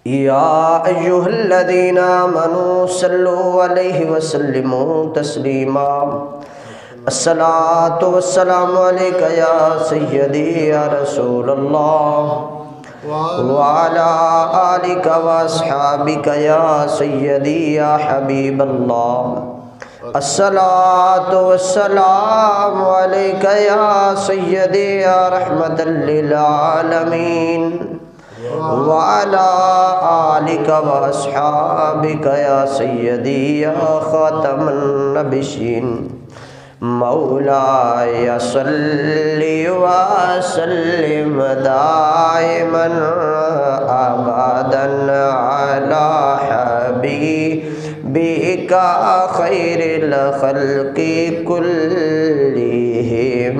یا ایھا الذین آمنوا صلوا علیہ وسلموا تسلیما الصلاۃ والسلام علیک یا سیدی یا رسول اللہ وعلی آلک واصحابک یا سیدی یا حبیب اللہ الصلاۃ والسلام علیک یا سیدی یا رحمۃ للعالمین وعلی آلک واصحابک یا سیدی یا خاتم النبیین مولاي صل وسلم دائما ابدا على حبيبك خير الخلق كلهم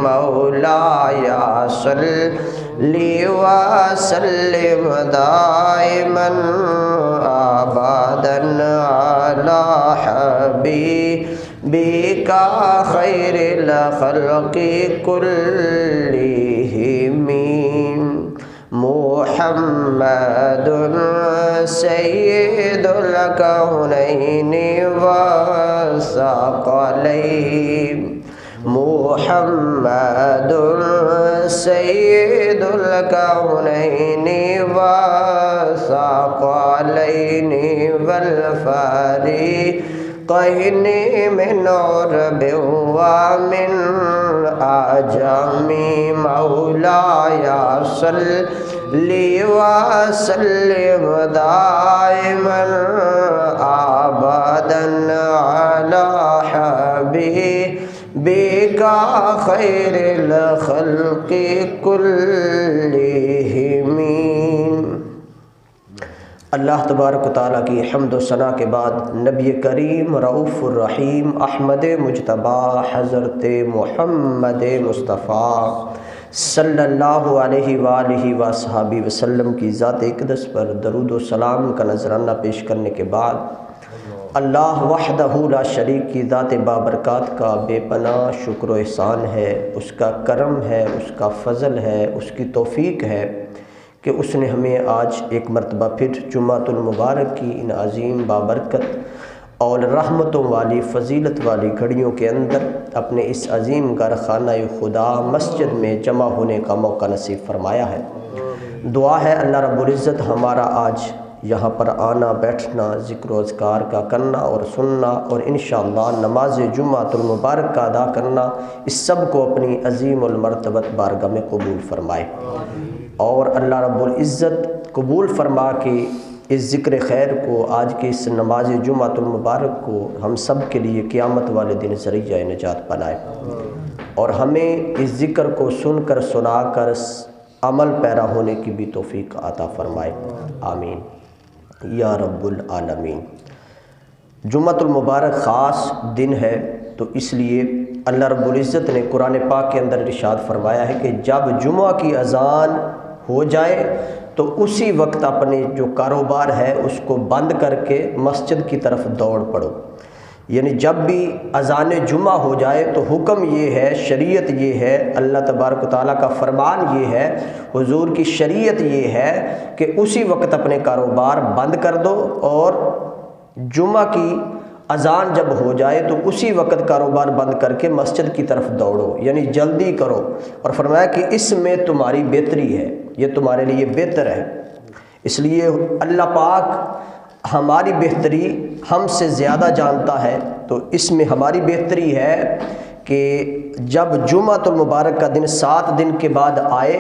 مولاي صل وسلم دائما ابدا على حبيبك خير الخلق كلهم محمد سيد الكونين والثقلين محمد سيد الكونين والثقلين والفريقين من عرب ومن عجم مولاي صل وسلم دائما ابدا على حبيبك خير الخلق كلهم۔ اللہ تبارک و تعالیٰ کی حمد و ثنا کے بعد نبی کریم رؤوف الرحیم احمد مجتبیٰ حضرت محمد مصطفیٰ صلی اللہ علیہ وآلہ وصحبہ وسلم کی ذات اقدس پر درود و سلام کا نذرانہ پیش کرنے کے بعد اللہ وحدہ لا شریک کی ذات بابرکات کا بے پناہ شکر و احسان ہے، اس کا کرم ہے، اس کا فضل ہے، اس کی توفیق ہے کہ اس نے ہمیں آج ایک مرتبہ پھر جمعۃ المبارک کی ان عظیم بابرکت اور رحمتوں والی فضیلت والی گھڑیوں کے اندر اپنے اس عظیم گھر خانہ خدا مسجد میں جمع ہونے کا موقع نصیب فرمایا ہے۔ دعا ہے اللہ رب العزت ہمارا آج یہاں پر آنا، بیٹھنا، ذکر و اذکار کا کرنا اور سننا اور انشاءاللہ نماز جمعۃ المبارک کا ادا کرنا، اس سب کو اپنی عظیم المرتبت بارگاہ میں قبول فرمائے، اور اللہ رب العزت قبول فرما کے اس ذکر خیر کو، آج کے اس نماز جمعۃ المبارک کو ہم سب کے لیے قیامت والے دن ذریعہ نجات بنائے، اور ہمیں اس ذکر کو سن کر سنا کر عمل پیرا ہونے کی بھی توفیق عطا فرمائے، آمین یا رب العالمین۔ جمعۃ المبارک خاص دن ہے، تو اس لیے اللہ رب العزت نے قرآن پاک کے اندر ارشاد فرمایا ہے کہ جب جمعہ کی اذان ہو جائے تو اسی وقت اپنے جو کاروبار ہے اس کو بند کر کے مسجد کی طرف دوڑ پڑو۔ یعنی جب بھی اذان جمعہ ہو جائے تو حکم یہ ہے، شریعت یہ ہے، اللہ تبارک و تعالیٰ کا فرمان یہ ہے، حضور کی شریعت یہ ہے کہ اسی وقت اپنے کاروبار بند کر دو، اور جمعہ کی اذان جب ہو جائے تو اسی وقت کاروبار بند کر کے مسجد کی طرف دوڑو، یعنی جلدی کرو، اور فرمایا کہ اس میں تمہاری بہتری ہے، یہ تمہارے لیے بہتر ہے۔ اس لیے اللہ پاک ہماری بہتری ہم سے زیادہ جانتا ہے، تو اس میں ہماری بہتری ہے کہ جب جمعۃ المبارک کا دن 7 دن کے بعد آئے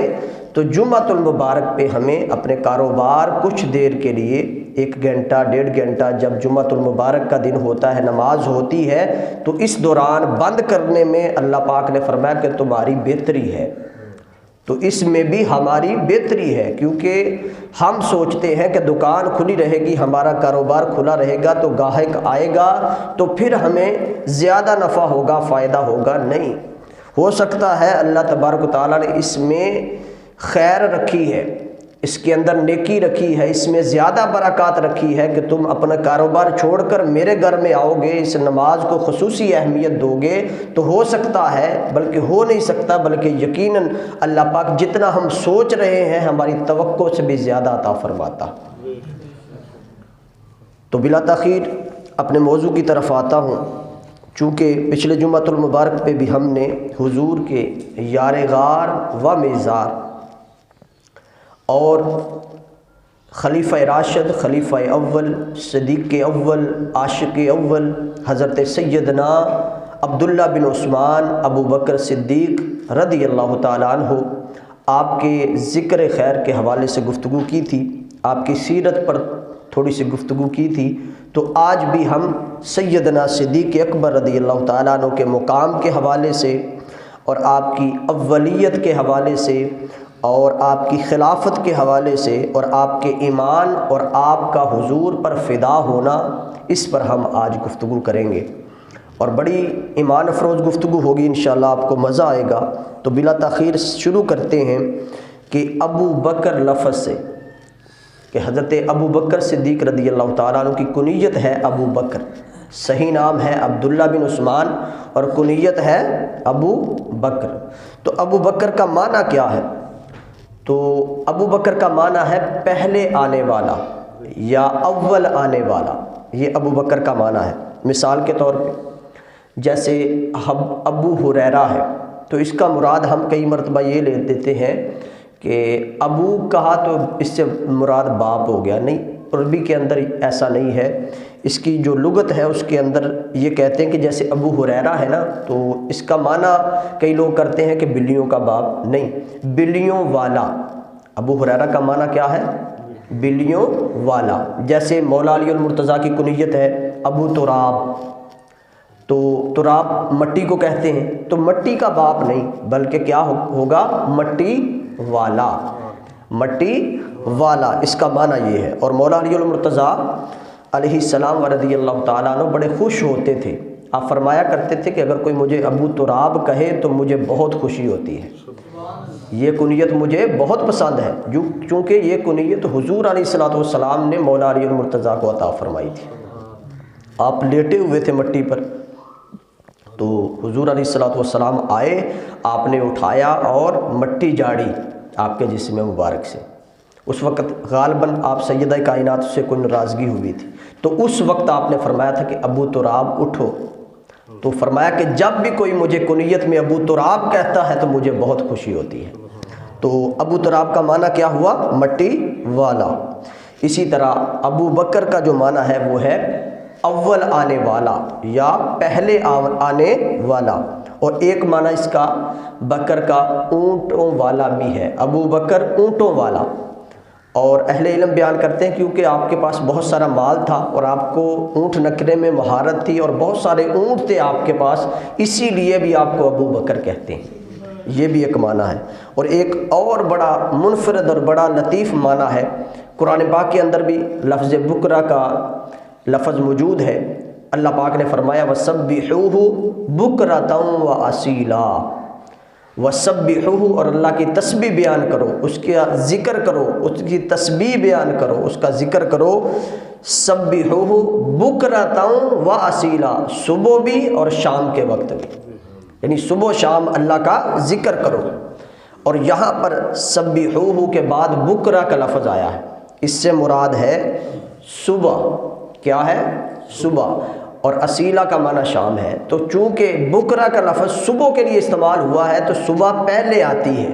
تو جمعۃ المبارک پہ ہمیں اپنے کاروبار کچھ دیر کے لیے 1 گھنٹہ 1.5 گھنٹہ جب جمعۃ المبارک کا دن ہوتا ہے، نماز ہوتی ہے، تو اس دوران بند کرنے میں اللہ پاک نے فرمایا کہ تمہاری بہتری ہے۔ تو اس میں بھی ہماری بہتری ہے، کیونکہ ہم سوچتے ہیں کہ دکان کھلی رہے گی، ہمارا کاروبار کھلا رہے گا تو گاہک آئے گا تو پھر ہمیں زیادہ نفع ہوگا، فائدہ ہوگا۔ نہیں، ہو سکتا ہے اللہ تبارک و تعالیٰ نے اس میں خیر رکھی ہے اس کے اندر نیکی رکھی ہے، اس میں زیادہ برکات رکھی ہے کہ تم اپنا کاروبار چھوڑ کر میرے گھر میں آؤ گے، اس نماز کو خصوصی اہمیت دو گے تو ہو سکتا ہے، بلکہ ہو نہیں سکتا، بلکہ یقیناً اللہ پاک جتنا ہم سوچ رہے ہیں ہماری توقع سے بھی زیادہ عطا فرماتا۔ تو بلا تاخیر اپنے موضوع کی طرف آتا ہوں۔ چونکہ پچھلے جمعۃ المبارک پہ بھی ہم نے حضور کے یار غار و میزار اور خلیفہ راشد، خلیفہ اول، صدیق اول، عاشق اول حضرت سیدنا عبداللہ بن عثمان ابو بکر صدیق رضی اللہ تعالیٰ عنہ آپ کے ذکر خیر کے حوالے سے گفتگو کی تھی، آپ کی سیرت پر تھوڑی سی گفتگو کی تھی۔ تو آج بھی ہم سیدنا صدیق اکبر رضی اللہ تعالیٰ عنہ کے مقام کے حوالے سے اور آپ کی اولیت کے حوالے سے اور آپ کی خلافت کے حوالے سے اور آپ کے ایمان اور آپ کا حضور پر فدا ہونا، اس پر ہم آج گفتگو کریں گے اور بڑی ایمان افروز گفتگو ہوگی، انشاءاللہ آپ کو مزہ آئے گا۔ تو بلا تاخیر شروع کرتے ہیں کہ ابو بکر لفظ سے، کہ حضرت ابو بکر صدیق رضی اللہ تعالیٰ عنہ کی کنیت ہے ابو بکر، صحیح نام ہے عبداللہ بن عثمان اور کنیت ہے ابو بکر۔ تو ابو بکر کا معنی کیا ہے؟ تو ابو بکر کا معنی ہے پہلے آنے والا یا اول آنے والا، یہ ابو بکر کا معنی ہے۔ مثال کے طور پہ جیسے ابو ہریرہ ہے تو اس کا مراد ہم کئی مرتبہ یہ لے دیتے ہیں کہ ابو کہا تو اس سے مراد باپ ہو گیا، نہیں، عربی کے اندر ایسا نہیں ہے۔ اس کی جو لغت ہے اس کے اندر یہ کہتے ہیں کہ جیسے ابو ہریرہ ہے نا، تو اس کا معنی کئی لوگ کرتے ہیں کہ بلیوں کا باپ، نہیں، بلیوں والا۔ ابو ہریرہ کا معنی کیا ہے؟ بلیوں والا۔ جیسے مولا علی المرتضیٰ کی کنیت ہے ابو تراب، تو تراب مٹی کو کہتے ہیں، تو مٹی کا باپ نہیں بلکہ کیا ہوگا؟ مٹی والا، مٹی والا، اس کا معنی یہ ہے۔ اور مولا علی المرتضیٰ علیہ السلام رضی اللہ تعالیٰ عنہ بڑے خوش ہوتے تھے، آپ فرمایا کرتے تھے کہ اگر کوئی مجھے ابو تراب کہے تو مجھے بہت خوشی ہوتی ہے، یہ کنیت مجھے بہت پسند ہے، چونکہ یہ کنیت حضور علیہ السلام نے مولا علی المرتضیٰ کو عطا فرمائی تھی۔ آپ لیٹے ہوئے تھے مٹی پر، تو حضور علیہ السلام آئے، آپ نے اٹھایا اور مٹی جاڑی آپ کے جسم مبارک سے۔ اس وقت غالباً آپ سیدہ کائنات سے کوئی ناراضگی ہوئی تھی، تو اس وقت آپ نے فرمایا تھا کہ ابو تراب اٹھو، تو فرمایا کہ جب بھی کوئی مجھے کنیت میں ابو تراب کہتا ہے تو مجھے بہت خوشی ہوتی ہے۔ تو ابو تراب کا معنی کیا ہوا؟ مٹی والا۔ اسی طرح ابو بکر کا جو معنی ہے وہ ہے اول آنے والا یا پہلے آنے والا، اور ایک معنی اس کا بکر کا اونٹوں والا بھی ہے، ابو بکر اونٹوں والا۔ اور اہل علم بیان کرتے ہیں کیونکہ آپ کے پاس بہت سارا مال تھا اور آپ کو اونٹ نکرے میں مہارت تھی اور بہت سارے اونٹ تھے آپ کے پاس، اسی لیے بھی آپ کو ابو بکر کہتے ہیں، یہ بھی ایک معنی ہے۔ اور ایک اور بڑا منفرد اور بڑا لطیف معنی ہے، قرآن پاک کے اندر بھی لفظ بکرا کا لفظ موجود ہے۔ اللہ پاک نے فرمایا وَسَبِّحُوهُ بُكْرَةً وَأَصِيلًا، وَسَبِّحُوهُ، اور اللہ کی تسبیح بیان کرو، اس کا ذکر کرو، اس کی تسبیح بیان کرو، اس کا ذکر کرو۔ سَبِّحُوهُ بُكْرَةً وَأَصِيلًا، صبح بھی اور شام کے وقت بھی، یعنی صبح و شام اللہ کا ذکر کرو۔ اور یہاں پر سَبِّحُوهُ کے بعد بکرا کا لفظ آیا ہے، اس سے مراد ہے صبح، کیا ہے؟ صبح، اور اصیلہ کا معنی شام ہے۔ تو چونکہ بکرا کا لفظ صبح کے لیے استعمال ہوا ہے تو صبح پہلے آتی ہے،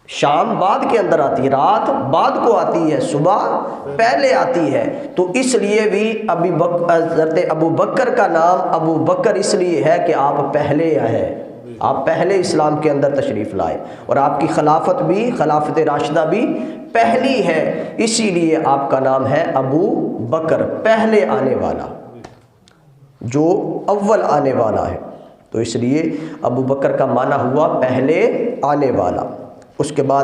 شام بعد کے اندر آتی ہے، رات بعد کو آتی ہے، صبح پہلے آتی ہے۔ تو اس لیے بھی حضرت ابو بکر کا نام ابو بکر اس لیے ہے کہ آپ پہلے آئے، آپ پہلے اسلام کے اندر تشریف لائے، اور آپ کی خلافت بھی، خلافت راشدہ بھی پہلی ہے، اسی لیے آپ کا نام ہے ابو بکر، پہلے آنے والا، جو اول آنے والا ہے۔ تو اس لیے ابو بکر کا معنی ہوا پہلے آنے والا۔ اس کے بعد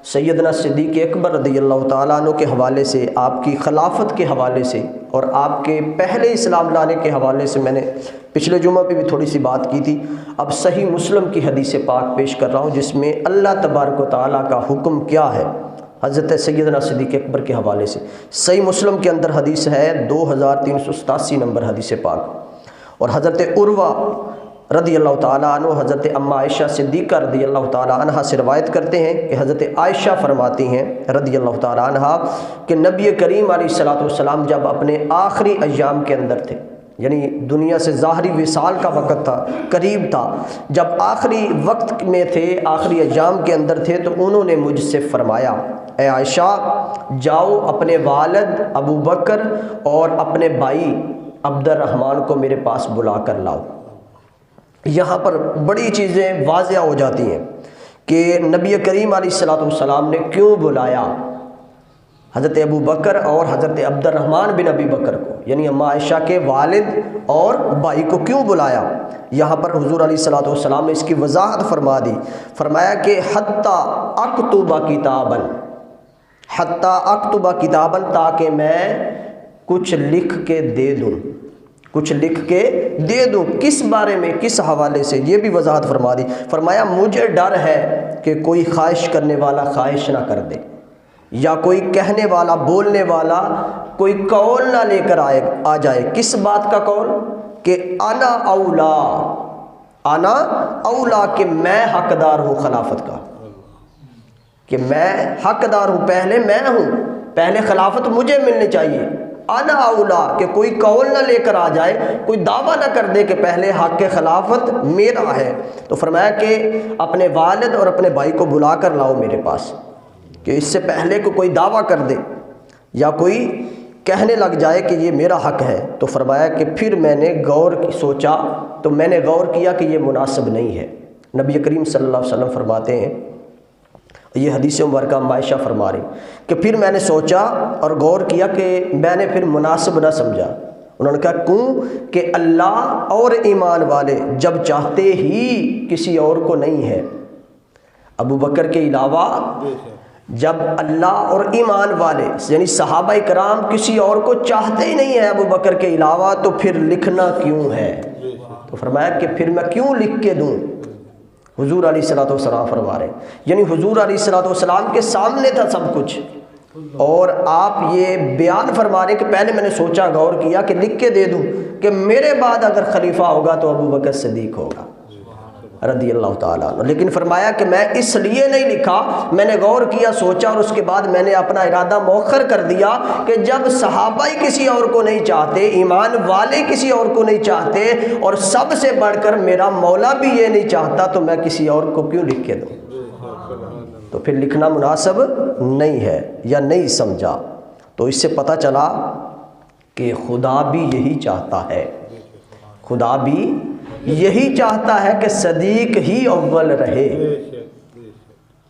سیدنا صدیق اکبر رضی اللہ تعالیٰ عنہ کے حوالے سے، آپ کی خلافت کے حوالے سے اور آپ کے پہلے اسلام لانے کے حوالے سے میں نے پچھلے جمعہ پہ بھی تھوڑی سی بات کی تھی۔ اب صحیح مسلم کی حدیث پاک پیش کر رہا ہوں جس میں اللہ تبارک و تعالیٰ کا حکم کیا ہے۔ حضرت سیدنا صدیق اکبر کے حوالے سے صحیح مسلم کے اندر حدیث ہے 2387 نمبر حدیث پاک، اور حضرت عروہ رضی اللہ تعالیٰ عنہ حضرت اما عائشہ صدیقہ رضی اللہ تعالیٰ عنہ سے روایت کرتے ہیں کہ حضرت عائشہ فرماتی ہیں رضی اللہ تعالیٰ عنہ کہ نبی کریم علیہ الصلوۃ والسلام جب اپنے آخری ایام کے اندر تھے، یعنی دنیا سے ظاہری وصال کا وقت تھا، قریب تھا، جب آخری وقت میں تھے، آخری ایام کے اندر تھے، تو انہوں نے مجھ سے فرمایا اے عائشہ جاؤ اپنے والد ابو بکر اور اپنے بھائی عبد الرحمن کو میرے پاس بلا کر لاؤ۔ یہاں پر بڑی چیزیں واضح ہو جاتی ہیں کہ نبی کریم علیہ الصلوۃ والسلام نے کیوں بلایا حضرت ابو بکر اور حضرت عبد الرحمن بن ابی بکر کو، یعنی اما عائشہ کے والد اور بھائی کو کیوں بلایا۔ یہاں پر حضور علیہ الصلوۃ والسلام نے اس کی وضاحت فرما دی، فرمایا کہ حتیٰ اکتب کتابا، حتیٰ اکتب کتابا، تاکہ میں کچھ لکھ کے دے دوں، کچھ لکھ کے دے دوں۔ کس بارے میں، کس حوالے سے، یہ بھی وضاحت فرما دی۔ فرمایا مجھے ڈر ہے کہ کوئی خواہش کرنے والا خواہش نہ کر دے، یا کوئی کہنے والا، بولنے والا کوئی قول نہ لے کر آ جائے۔ کس بات کا قول؟ کہ انا اولا، انا اولا، کہ میں حقدار ہوں خلافت کا، کہ میں حقدار ہوں، پہلے میں ہوں، پہلے خلافت مجھے ملنی چاہیے۔ انا اولا، کہ کوئی قول نہ لے کر آ جائے، کوئی دعویٰ نہ کر دے کہ پہلے حق خلافت میرا ہے۔ تو فرمایا کہ اپنے والد اور اپنے بھائی کو بلا کر لاؤ میرے پاس، کہ اس سے پہلے کوئی دعویٰ کر دے یا کوئی کہنے لگ جائے کہ یہ میرا حق ہے۔ تو فرمایا کہ پھر میں نے سوچا، تو میں نے غور کیا کہ یہ مناسب نہیں ہے۔ نبی کریم صلی اللہ علیہ وسلم فرماتے ہیں، یہ حدیث مبارکہ عائشہ فرما رہی کہ پھر میں نے سوچا اور غور کیا کہ میں نے پھر مناسب نہ سمجھا۔ انہوں نے کہا کیوں؟ کہ اللہ اور ایمان والے جب چاہتے ہی کسی اور کو نہیں ہے، ابو بکر کے علاوہ جب اللہ اور ایمان والے یعنی صحابہ کرام کسی اور کو چاہتے ہی نہیں ہے ابو بکر کے علاوہ، تو پھر لکھنا کیوں ہے؟ تو فرمایا کہ پھر میں کیوں لکھ کے دوں؟ حضور علیہ الصلوۃ والسلام فرما رہے ہیں، یعنی حضور علیہ الصلوۃ والسلام کے سامنے تھا سب کچھ، اور آپ یہ بیان فرما رہے ہیں کہ پہلے میں نے سوچا، غور کیا کہ لکھ کے دے دوں کہ میرے بعد اگر خلیفہ ہوگا تو ابو بکر صدیق ہوگا رضی اللہ تعالیٰ عنہ۔ لیکن فرمایا کہ میں اس لیے نہیں لکھا، میں نے غور کیا، سوچا، اور اس کے بعد میں نے اپنا ارادہ مؤخر کر دیا کہ جب صحابہ ہی کسی اور کو نہیں چاہتے، ایمان والے کسی اور کو نہیں چاہتے، اور سب سے بڑھ کر میرا مولا بھی یہ نہیں چاہتا، تو میں کسی اور کو کیوں لکھ کے دوں؟ تو پھر لکھنا مناسب نہیں ہے یا نہیں سمجھا۔ تو اس سے پتہ چلا کہ خدا بھی یہی چاہتا ہے، خدا بھی یہی چاہتا ہے کہ صدیق ہی اول رہے،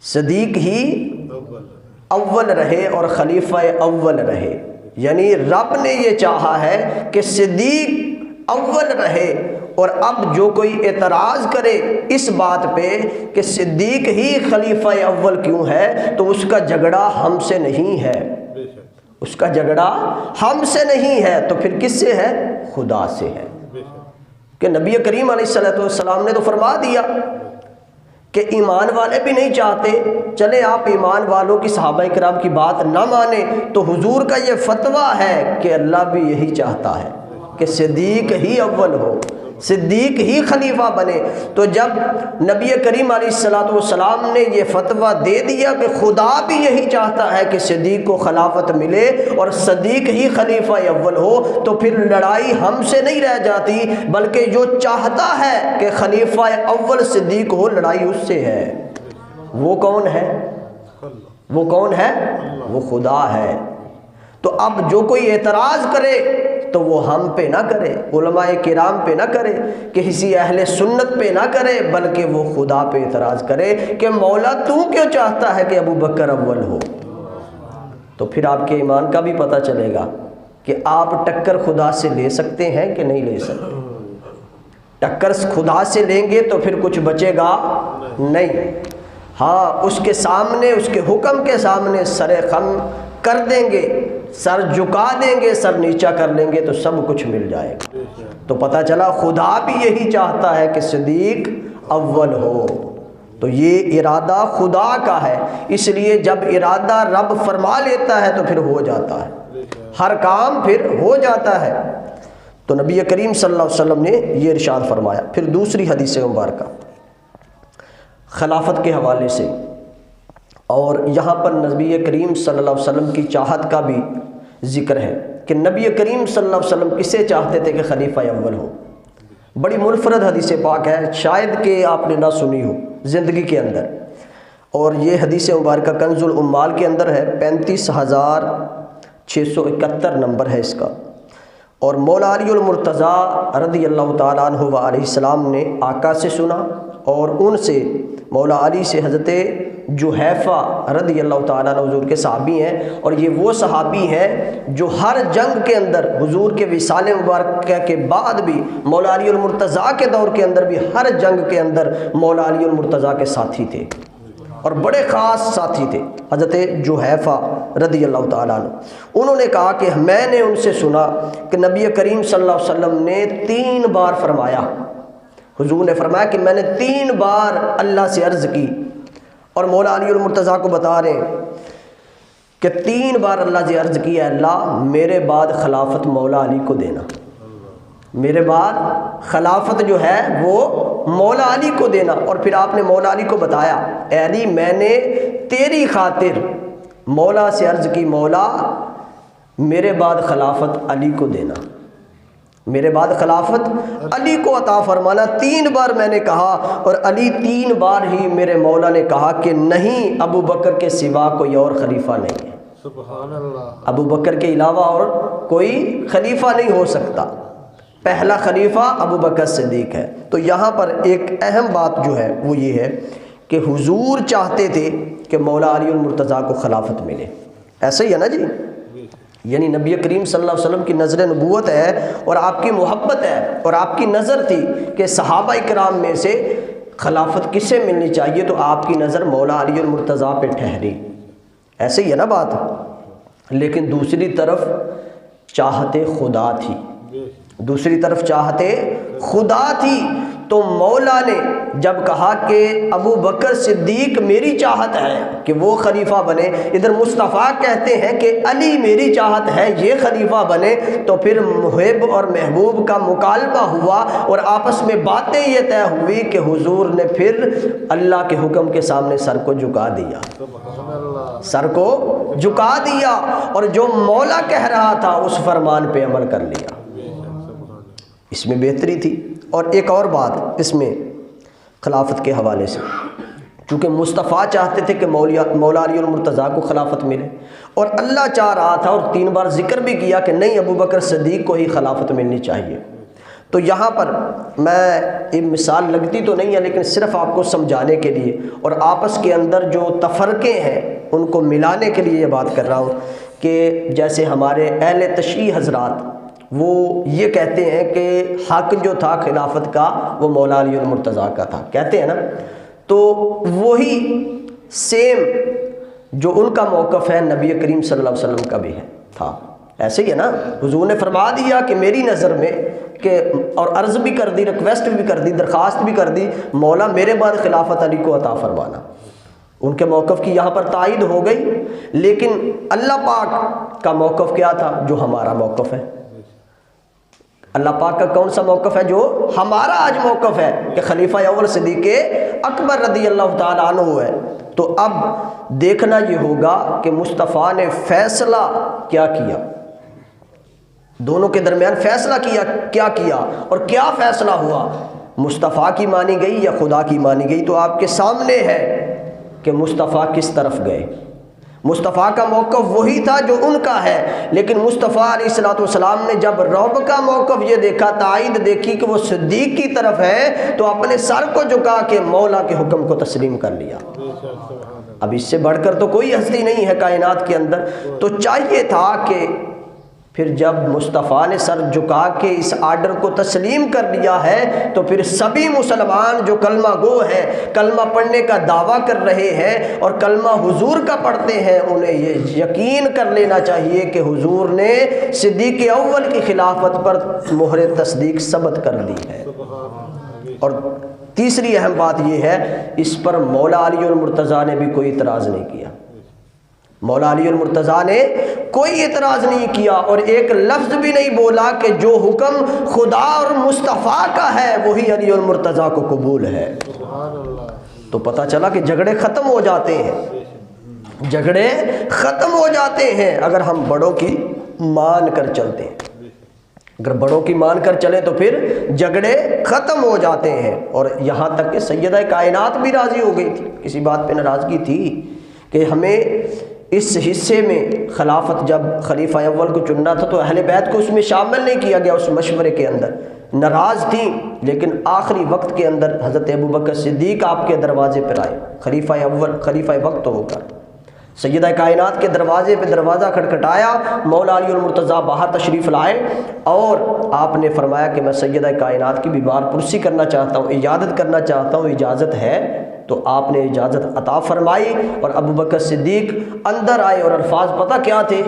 صدیق ہی اول رہے اور خلیفہ اول رہے، یعنی رب نے یہ چاہا ہے کہ صدیق اول رہے۔ اور اب جو کوئی اعتراض کرے اس بات پہ کہ صدیق ہی خلیفہ اول کیوں ہے، تو اس کا جھگڑا ہم سے نہیں ہے، اس کا جھگڑا ہم سے نہیں ہے، تو پھر کس سے ہے؟ خدا سے ہے۔ کہ نبی کریم علیہ السلام نے تو فرما دیا کہ ایمان والے بھی نہیں چاہتے، چلے آپ ایمان والوں کی، صحابہ کرام کی بات نہ مانیں، تو حضور کا یہ فتویٰ ہے کہ اللہ بھی یہی چاہتا ہے کہ صدیق ہی اول ہو، صدیق ہی خلیفہ بنے۔ تو جب نبی کریم علیہ السلام نے یہ فتویٰ دے دیا کہ خدا بھی یہی چاہتا ہے کہ صدیق کو خلافت ملے اور صدیق ہی خلیفہ اول ہو، تو پھر لڑائی ہم سے نہیں رہ جاتی، بلکہ جو چاہتا ہے کہ خلیفہ اول صدیق ہو، لڑائی اس سے ہے۔ وہ کون ہے؟ وہ کون ہے؟ وہ خدا ہے۔ تو اب جو کوئی اعتراض کرے تو وہ ہم پہ نہ کرے، علماء کرام پہ نہ کرے، کسی اہل سنت پہ نہ کرے، بلکہ وہ خدا پہ اعتراض کرے کہ مولا تو کیوں چاہتا ہے کہ ابو بکر اول ہو؟ تو پھر آپ کے ایمان کا بھی پتہ چلے گا کہ آپ ٹکر خدا سے لے سکتے ہیں کہ نہیں لے سکتے۔ ٹکر خدا سے لیں گے تو پھر کچھ بچے گا نہیں۔ ہاں، اس کے سامنے، اس کے حکم کے سامنے سر خم کر دیں گے، سر جھکا دیں گے، سر نیچا کر لیں گے تو سب کچھ مل جائے گا۔ تو پتہ چلا خدا بھی یہی چاہتا ہے کہ صدیق اول ہو۔ تو یہ ارادہ خدا کا ہے، اس لیے جب ارادہ رب فرما لیتا ہے تو پھر ہو جاتا ہے، ہر کام پھر ہو جاتا ہے۔ تو نبی کریم صلی اللہ علیہ وسلم نے یہ ارشاد فرمایا۔ پھر دوسری حدیث مبارکہ خلافت کے حوالے سے، اور یہاں پر نبی کریم صلی اللہ علیہ وسلم کی چاہت کا بھی ذکر ہے کہ نبی کریم صلی اللہ علیہ وسلم کسے چاہتے تھے کہ خلیفہ اول ہو۔ بڑی منفرد حدیث پاک ہے، شاید کہ آپ نے نہ سنی ہو زندگی کے اندر، اور یہ حدیث مبارکہ کنز الاموال کے اندر ہے، 35,671 نمبر ہے اس کا۔ اور مولا علی المرتضیٰ رضی اللہ تعالیٰ عنہ علیہ السلام نے آقا سے سنا، اور ان سے مولا علی سے حضرت جحیفہ رضی اللہ تعالیٰ عنہ حضور کے صحابی ہیں، اور یہ وہ صحابی ہیں جو ہر جنگ کے اندر حضور کے وصال مبارکہ کے بعد بھی مولا علی المرتضیٰ کے دور کے اندر بھی ہر جنگ کے اندر مولا علی المرتضیٰ کے ساتھی تھے، اور بڑے خاص ساتھی تھے حضرت جحیفہ رضی اللہ تعالیٰ عنہ۔ انہوں نے کہا کہ میں نے ان سے سنا کہ نبی کریم صلی اللہ علیہ وسلم نے 3 بار فرمایا، حضور نے فرمایا کہ میں نے 3 بار اللہ سے عرض کی، اور مولا علی المرتضیٰ کو بتا رہے ہیں کہ 3 بار اللہ سے عرض کی، اے اللہ میرے بعد خلافت مولا علی کو دینا، میرے بعد خلافت جو ہے وہ مولا علی کو دینا۔ اور پھر آپ نے مولا علی کو بتایا، اے علی میں نے تیری خاطر مولا سے عرض کی، مولا میرے بعد خلافت علی کو دینا، میرے بعد خلافت علی کو عطا فرمانا۔ 3 بار میں نے کہا، اور علی 3 بار ہی میرے مولا نے کہا کہ نہیں، ابو بکر کے سوا کوئی اور خلیفہ نہیں ہے، سبحان اللہ، ابو بکر کے علاوہ اور کوئی خلیفہ نہیں ہو سکتا، پہلا خلیفہ ابو بکر صدیق ہے۔ تو یہاں پر ایک اہم بات جو ہے وہ یہ ہے کہ حضور چاہتے تھے کہ مولا علی المرتضیٰ کو خلافت ملے، ایسا ہی ہے نا جی، یعنی نبی کریم صلی اللہ علیہ وسلم کی نظر نبوت ہے اور آپ کی محبت ہے، اور آپ کی نظر تھی کہ صحابہ کرام میں سے خلافت کسے ملنی چاہیے، تو آپ کی نظر مولا علی المرتضیٰ پہ ٹھہری، ایسے ہی ہے نا بات۔ لیکن دوسری طرف چاہتے خدا تھی، دوسری طرف چاہتے خدا تھی، تو مولا نے جب کہا کہ ابو بکر صدیق میری چاہت ہے کہ وہ خلیفہ بنے، ادھر مصطفیٰ کہتے ہیں کہ علی میری چاہت ہے یہ خلیفہ بنے، تو پھر محب اور محبوب کا مکالمہ ہوا، اور آپس میں باتیں یہ طے ہوئی کہ حضور نے پھر اللہ کے حکم کے سامنے سر کو جھکا دیا، سر کو جھکا دیا، اور جو مولا کہہ رہا تھا اس فرمان پہ عمل کر لیا۔ اس میں بہتری تھی۔ اور ایک اور بات اس میں خلافت کے حوالے سے، چونکہ مصطفیٰ چاہتے تھے کہ مولا علی المرتضیٰ کو خلافت ملے، اور اللہ چاہ رہا تھا، اور 3 بار ذکر بھی کیا کہ نہیں، ابو بکر صدیق کو ہی خلافت ملنی چاہیے۔ تو یہاں پر میں ایک مثال لگتی تو نہیں ہے، لیکن صرف آپ کو سمجھانے کے لیے اور آپس کے اندر جو تفرقے ہیں ان کو ملانے کے لیے یہ بات کر رہا ہوں کہ جیسے ہمارے اہل تشیع حضرات وہ یہ کہتے ہیں کہ حق جو تھا خلافت کا وہ مولا علی المرتضیٰ کا تھا، کہتے ہیں نا، تو وہی سیم جو ان کا موقف ہے نبی کریم صلی اللہ علیہ وسلم کا بھی ہے تھا، ایسے ہی ہے نا۔ حضور نے فرما دیا کہ میری نظر میں کہ، اور عرض بھی کر دی، ریکویسٹ بھی کر دی، درخواست بھی کر دی، مولا میرے بعد خلافت علی کو عطا فرمانا۔ ان کے موقف کی یہاں پر تائید ہو گئی، لیکن اللہ پاک کا موقف کیا تھا جو ہمارا موقف ہے؟ اللہ پاک کا کون سا موقف ہے جو ہمارا آج موقف ہے کہ خلیفہ اول صدیق اکبر رضی اللہ تعالیٰ عنہ ہے۔ تو اب دیکھنا یہ ہوگا کہ مصطفیٰ نے فیصلہ کیا کیا، دونوں کے درمیان فیصلہ کیا کیا اور کیا فیصلہ ہوا، مصطفیٰ کی مانی گئی یا خدا کی مانی گئی؟ تو آپ کے سامنے ہے کہ مصطفیٰ کس طرف گئے۔ مصطفیٰ کا موقف وہی تھا جو ان کا ہے، لیکن مصطفیٰ علیہ الصلوۃ والسلام نے جب رب کا موقف یہ دیکھا، تائید دیکھی کہ وہ صدیق کی طرف ہے، تو اپنے سر کو جھکا کے مولا کے حکم کو تسلیم کر لیا۔ اب اس سے بڑھ کر تو کوئی ہستی نہیں ہے کائنات کے اندر۔ تو چاہیے تھا کہ پھر جب مصطفیٰ نے سر جھکا کے اس آرڈر کو تسلیم کر لیا ہے، تو پھر سبھی مسلمان جو کلمہ گو ہیں، کلمہ پڑھنے کا دعویٰ کر رہے ہیں اور کلمہ حضور کا پڑھتے ہیں، انہیں یہ یقین کر لینا چاہیے کہ حضور نے صدیق اول کی خلافت پر مہر تصدیق ثبت کر دی ہے۔ اور تیسری اہم بات یہ ہے، اس پر مولا علی المرتضیٰ نے بھی کوئی اعتراض نہیں کیا، مولا علی المرتضیٰ نے کوئی اعتراض نہیں کیا اور ایک لفظ بھی نہیں بولا کہ جو حکم خدا اور مصطفیٰ کا ہے وہی علی المرتضیٰ کو قبول ہے۔ تو پتہ چلا کہ جھگڑے ختم ہو جاتے ہیں، جھگڑے ختم ہو جاتے ہیں اگر ہم بڑوں کی مان کر چلتے ہیں، اگر بڑوں کی مان کر چلیں تو پھر جھگڑے ختم ہو جاتے ہیں۔ اور یہاں تک کہ سیدہ کائنات بھی راضی ہو گئی تھی، کسی بات پہ ناراضگی تھی کہ ہمیں اس حصے میں خلافت، جب خلیفہ اول کو چننا تھا تو اہل بیت کو اس میں شامل نہیں کیا گیا، اس مشورے کے اندر ناراض تھیں، لیکن آخری وقت کے اندر حضرت ابوبکر صدیق آپ کے دروازے پر آئے، خلیفہ اول، خلیفہ وقت ہو کر سیدہ کائنات کے دروازے پہ دروازہ کھٹکھٹایا، مولا علی المرتضیٰ باہر تشریف لائے اور آپ نے فرمایا کہ میں سیدہ کائنات کی بیمار پرسی کرنا چاہتا ہوں، عیادت کرنا چاہتا ہوں، اجازت ہے؟ تو آپ نے اجازت عطا فرمائی اور ابوبکر صدیق اندر آئے اور الفاظ پتہ کیا تھے؟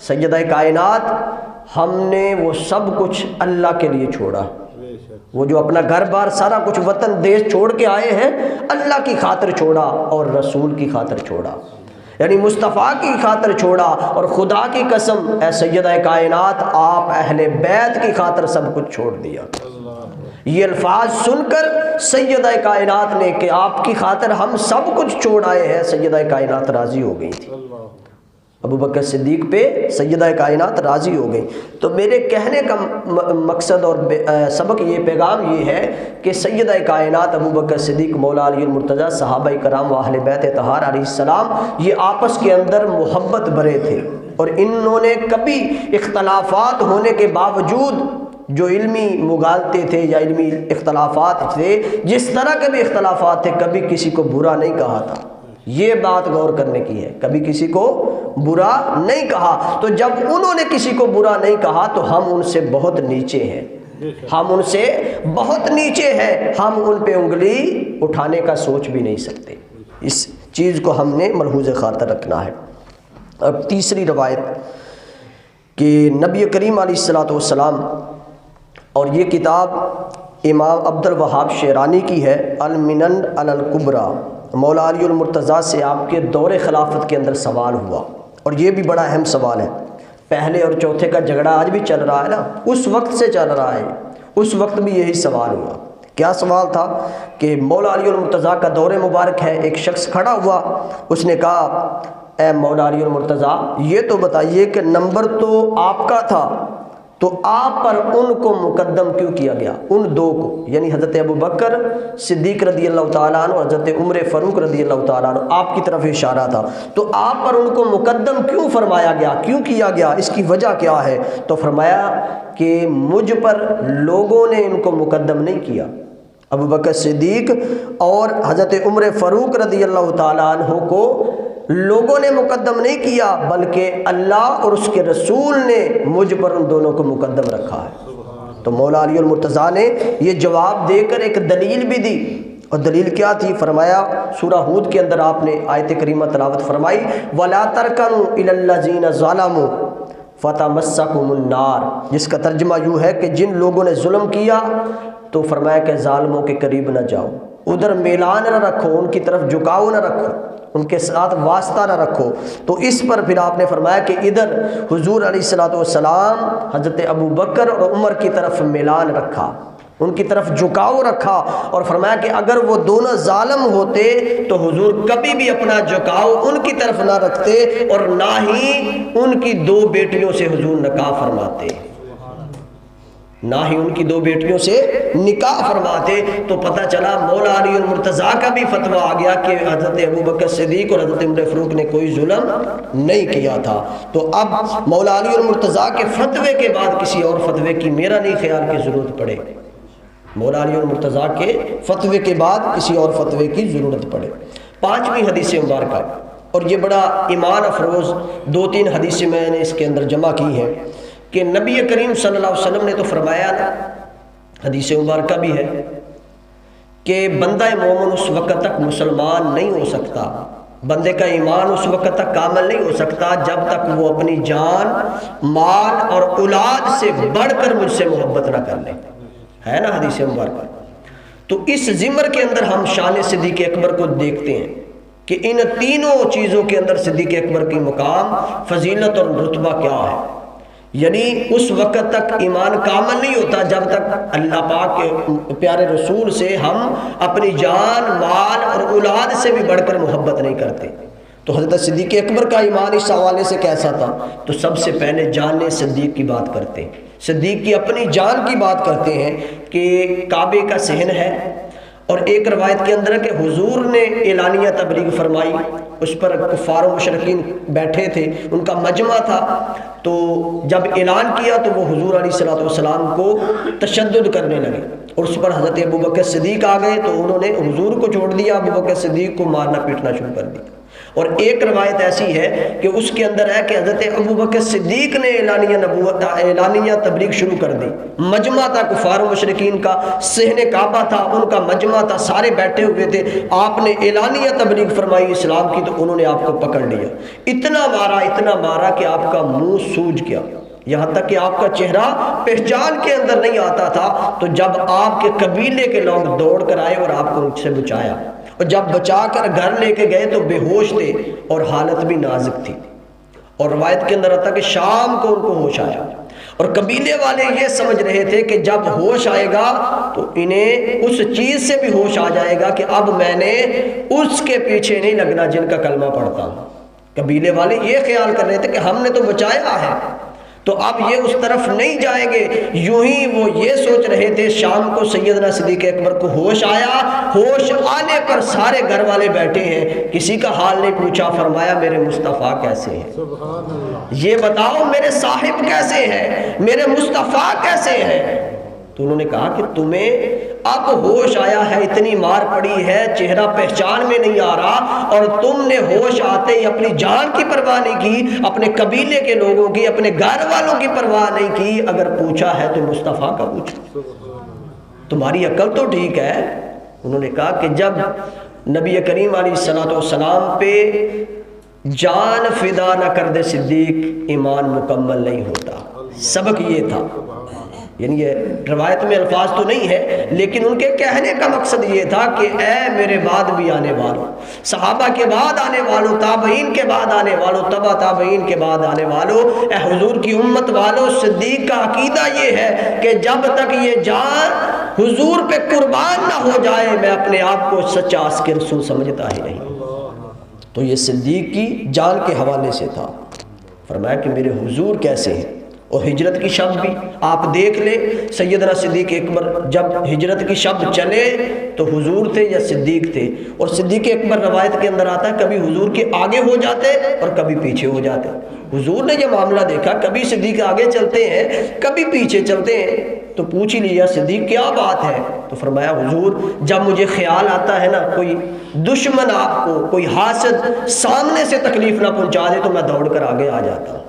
سیدہ کائنات، ہم نے وہ سب کچھ اللہ کے لیے چھوڑا، وہ جو اپنا گھر بار سارا کچھ وطن دیش چھوڑ کے آئے ہیں اللہ کی خاطر چھوڑا اور رسول کی خاطر چھوڑا، یعنی مصطفیٰ کی خاطر چھوڑا، اور خدا کی قسم اے سیدہ کائنات آپ اہل بیت کی خاطر سب کچھ چھوڑ دیا۔ یہ الفاظ سن کر سیدہ کائنات نے کہ آپ کی خاطر ہم سب کچھ چھوڑ آئے ہیں، سیدہ کائنات راضی ہو گئی تھی، ابوبکر صدیق پہ سیدہ کائنات راضی ہو گئی۔ تو میرے کہنے کا مقصد اور سبق، یہ پیغام یہ ہے کہ سیدہ کائنات، ابوبکر صدیق، مولا علی المرتضیٰ، صحابہ کرام و اہل بیت اطہار علیہ السلام، یہ آپس کے اندر محبت بھرے تھے اور انہوں نے کبھی اختلافات ہونے کے باوجود، جو علمی مغالطے تھے یا علمی اختلافات تھے، جس طرح کے بھی اختلافات تھے، کبھی کسی کو برا نہیں کہا تھا۔ یہ بات غور کرنے کی ہے، کبھی کسی کو برا نہیں کہا۔ تو جب انہوں نے کسی کو برا نہیں کہا تو ہم ان سے بہت نیچے ہیں، ہم ان سے بہت نیچے ہیں، ہم ان پہ انگلی اٹھانے کا سوچ بھی نہیں سکتے۔ اس چیز کو ہم نے ملحوظ خاطر رکھنا ہے۔ اب تیسری روایت کہ نبی کریم علیہ الصلوۃ والسلام، اور یہ کتاب امام عبد الوہاب شیرانی کی ہے، المنن علی الکبریٰ، مولا علی المرتضیٰ سے آپ کے دور خلافت کے اندر سوال ہوا، اور یہ بھی بڑا اہم سوال ہے۔ پہلے اور چوتھے کا جھگڑا آج بھی چل رہا ہے نا، اس وقت سے چل رہا ہے، اس وقت بھی یہی سوال ہوا۔ کیا سوال تھا کہ مولا علی المرتضیٰ کا دور مبارک ہے، ایک شخص کھڑا ہوا، اس نے کہا اے مولا علی المرتضیٰ یہ تو بتائیے کہ نمبر تو آپ کا تھا تو آپ پر ان کو مقدم کیوں کیا گیا، ان دو کو، یعنی حضرت ابوبکر صدیق رضی اللہ تعالیٰ عنہ اور حضرت عمر فاروق رضی اللہ تعالیٰ عنہ، آپ کی طرف اشارہ تھا، تو آپ پر ان کو مقدم کیوں فرمایا گیا، کیوں کیا گیا، اس کی وجہ کیا ہے؟ تو فرمایا کہ مجھ پر لوگوں نے ان کو مقدم نہیں کیا، ابوبکر صدیق اور حضرت عمر فاروق رضی اللہ تعالیٰ عنہ کو لوگوں نے مقدم نہیں کیا، بلکہ اللہ اور اس کے رسول نے مجھ پر ان دونوں کو مقدم رکھا ہے۔ تو مولا علی المرتضیٰ نے یہ جواب دے کر ایک دلیل بھی دی، اور دلیل کیا تھی؟ فرمایا سورہ ہود کے اندر آپ نے آیت کریمہ تلاوت فرمائی، وَلَا تَرْكَنُوا إِلَى الَّذِينَ ظَلَمُوا فَتَمَسَّكُمُ النَّارُ، جس کا ترجمہ یوں ہے کہ جن لوگوں نے ظلم کیا تو فرمایا کہ ظالموں کے قریب نہ جاؤ، ادھر میلان نہ رکھو، ان کی طرف جھکاؤ نہ رکھو، ان کے ساتھ واسطہ نہ رکھو۔ تو اس پر پھر آپ نے فرمایا کہ ادھر حضور علیہ الصلوۃ والسلام حضرت ابوبکر اور عمر کی طرف میلان رکھا، ان کی طرف جھکاؤ رکھا، اور فرمایا کہ اگر وہ دونوں ظالم ہوتے تو حضور کبھی بھی اپنا جھکاؤ ان کی طرف نہ رکھتے اور نہ ہی ان کی دو بیٹیوں سے حضور نکاح فرماتے، نہ ہی ان کی دو بیٹیوں سے نکاح فرماتے۔ تو پتہ چلا مولا علی المرتضیٰ کا بھی فتویٰ آ گیا کہ حضرت ابوبکر صدیق اور حضرت عمر فاروق نے کوئی ظلم نہیں کیا تھا۔ تو اب مولا علی المرتضیٰ کے فتوے کے بعد کسی اور فتوے کی میرا نہیں خیال کی ضرورت پڑے، مولا علی المرتضیٰ کے فتوے کے بعد کسی اور فتوے کی ضرورت پڑے۔ پانچویں حدیث مبارکہ، اور یہ بڑا ایمان افروز دو تین حدیثیں میں نے اس کے اندر جمع کی ہیں کہ نبی کریم صلی اللہ علیہ وسلم نے تو فرمایا نا، حدیث مبارکہ بھی ہے کہ بندہ مومن اس وقت تک مسلمان نہیں ہو سکتا، بندے کا ایمان اس وقت تک کامل نہیں ہو سکتا جب تک وہ اپنی جان، مال اور اولاد سے بڑھ کر مجھ سے محبت نہ کر لے، ہے نا حدیث مبارکہ۔ تو اس ضمر کے اندر ہم شان صدیق اکبر کو دیکھتے ہیں کہ ان تینوں چیزوں کے اندر صدیق اکبر کی مقام، فضیلت اور رتبہ کیا ہے۔ یعنی اس وقت تک ایمان کامل نہیں ہوتا جب تک اللہ پاک کے پیارے رسول سے ہم اپنی جان، مال اور اولاد سے بھی بڑھ کر محبت نہیں کرتے۔ تو حضرت صدیق اکبر کا ایمان اس حوالے سے کیسا تھا؟ تو سب سے پہلے جان صدیق کی بات کرتے ہیں، صدیق کی اپنی جان کی بات کرتے ہیں کہ کعبے کا صحن ہے، اور ایک روایت کے اندر ہے کہ حضور نے اعلانیہ تبلیغ فرمائی، اس پر کفار و مشرکین بیٹھے تھے، ان کا مجمع تھا، تو جب اعلان کیا تو وہ حضور علیہ الصلوۃ والسلام کو تشدد کرنے لگے، اور اس پر حضرت ابوبکر صدیق آ گئے تو انہوں نے حضور کو چھوڑ دیا، ابوبکر صدیق کو مارنا پیٹنا شروع کر دیا۔ اور ایک روایت ایسی ہے کہ اس کے اندر ہے کہ حضرت ابوبکر صدیق نے اعلانیہ تبلیغ شروع کر دی، مجمع تھا کفار و مشرکین کا، صحن کعبہ تھا، ان کا مجمع تھا، سارے بیٹھے ہوئے تھے، آپ نے اعلانیہ تبلیغ فرمائی اسلام کی، تو انہوں نے آپ کو پکڑ لیا، اتنا مارا کہ آپ کا منہ سوج گیا، یہاں تک کہ آپ کا چہرہ پہچان کے اندر نہیں آتا تھا۔ تو جب آپ کے قبیلے کے لوگ دوڑ کر آئے اور آپ کو ان سے بچایا، اور جب بچا کر گھر لے کے گئے تو بے ہوش تھے اور حالت بھی نازک تھی، اور روایت کے اندر آتا کہ شام کو ان کو ہوش آیا، اور قبیلے والے یہ سمجھ رہے تھے کہ جب ہوش آئے گا تو انہیں اس چیز سے بھی ہوش آ جائے گا کہ اب میں نے اس کے پیچھے نہیں لگنا جن کا کلمہ پڑھتا ہوں۔ قبیلے والے یہ خیال کر رہے تھے کہ ہم نے تو بچایا ہے، تو اب یہ اس طرف نہیں جائیں گے، یوں ہی وہ یہ سوچ رہے تھے۔ شام کو سیدنا صدیق اکبر کو ہوش آیا، ہوش آنے پر سارے گھر والے بیٹھے ہیں، کسی کا حال نہیں پوچھا، فرمایا میرے مصطفیٰ کیسے ہیں، یہ بتاؤ میرے صاحب کیسے ہیں، میرے مصطفیٰ کیسے ہیں؟ تو انہوں نے کہا کہ تمہیں اب ہوش آیا ہے، اتنی مار پڑی ہے، چہرہ پہچان میں نہیں آ رہا، اور تم نے ہوش آتے ہی اپنی جان کی پرواہ نہیں کی، اپنے قبیلے کے لوگوں کی، اپنے گھر والوں کی پرواہ نہیں کی، اگر پوچھا ہے تو مصطفیٰ کا پوچھو، تمہاری عقل تو ٹھیک ہے۔ انہوں نے کہا کہ جب نبی کریم علیہ الصلوۃ والسلام پہ جان فدا نہ کر دے صدیق، ایمان مکمل نہیں ہوتا۔ سبق یہ تھا، یعنی یہ روایت میں الفاظ تو نہیں ہے، لیکن ان کے کہنے کا مقصد یہ تھا کہ اے میرے بعد بھی آنے والوں، صحابہ کے بعد آنے والوں، تابعین کے بعد آنے والوں، تبع تابعین کے بعد آنے والوں، اے حضور کی امت والوں، صدیق کا عقیدہ یہ ہے کہ جب تک یہ جان حضور پہ قربان نہ ہو جائے میں اپنے آپ کو سچا عاشق رسول سمجھتا ہی نہیں۔ تو یہ صدیق کی جان کے حوالے سے تھا۔ فرمایا کہ میرے حضور کیسے ہیں، اور ہجرت کی شب بھی آپ دیکھ لیں، سیدنا صدیق اکبر جب ہجرت کی شب چلے تو حضور تھے یا صدیق تھے، اور صدیق اکبر روایت کے اندر آتا ہے کبھی حضور کے آگے ہو جاتے اور کبھی پیچھے ہو جاتے۔ حضور نے یہ معاملہ دیکھا، کبھی صدیق آگے چلتے ہیں کبھی پیچھے چلتے ہیں، تو پوچھ ہی لیا صدیق کیا بات ہے؟ تو فرمایا حضور جب مجھے خیال آتا ہے نا کوئی دشمن آپ کو، کوئی حاسد سامنے سے تکلیف نہ پہنچا دے تو میں دوڑ کر آگے آ جاتا ہوں،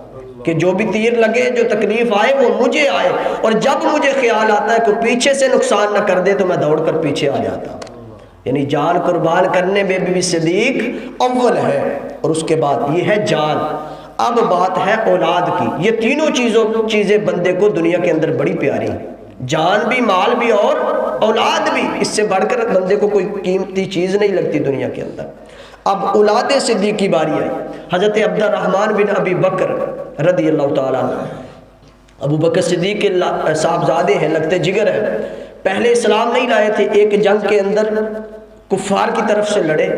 کہ جو بھی تیر لگے، جو تکلیف آئے وہ مجھے آئے، اور جب مجھے خیال آتا ہے کہ پیچھے سے نقصان نہ کر دے تو میں دوڑ کر پیچھے آ جاتا ہوں۔ یعنی جان قربان کرنے میں بھی صدیق اول ہے، اور اس کے بعد یہ ہے جان۔ اب بات ہے اولاد کی۔ یہ تینوں چیزیں بندے کو دنیا کے اندر بڑی پیاری ہیں، جان بھی، مال بھی اور اولاد بھی، اس سے بڑھ کر بندے کو کوئی قیمتی چیز نہیں لگتی دنیا کے اندر۔ اب اولاد صدیق کی باری آئی۔ حضرت عبد الرحمن بن ابی بکر رضی اللہ تعالیٰ عنہ، ابو بکر صدیق کے صاحبزادے ہیں، لگتے جگر ہیں، پہلے اسلام نہیں لائے تھے، ایک جنگ کے اندر کفار کی طرف سے لڑے،